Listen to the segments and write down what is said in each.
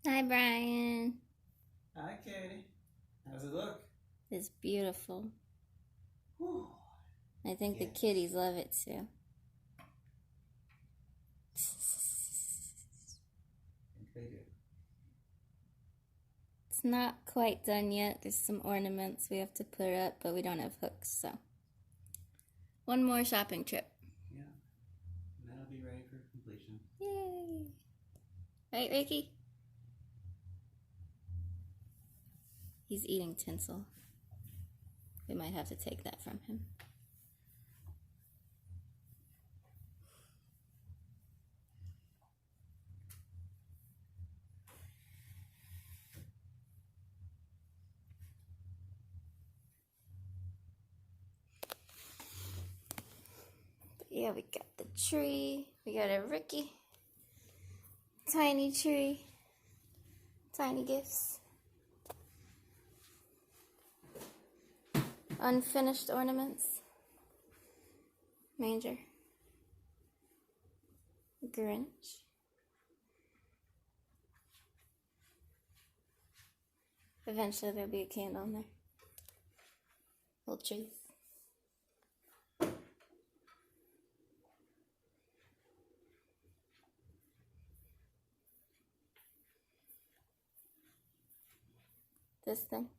Hi, Brian. Hi, Katie. How's it look? It's beautiful. Whew. I think the Yes. kitties love it too. I think they do. It's not quite done yet. There's some ornaments we have to put up, but we don't have hooks, so. One more shopping trip. Yeah. And that'll be ready for completion. Yay! Right, Ricky? He's eating tinsel. We might have to take that from him. But yeah, we got the tree. We got a Ricky. Tiny tree. Tiny gifts. Unfinished ornaments. Manger. Grinch. Eventually there'll be a candle in there. Little trees. This thing.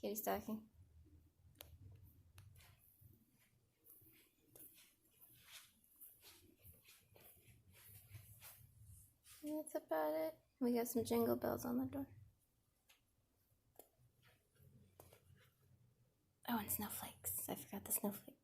Kitty stocking. And that's about it. We got some jingle bells on the door. Oh, and snowflakes. I forgot the snowflakes.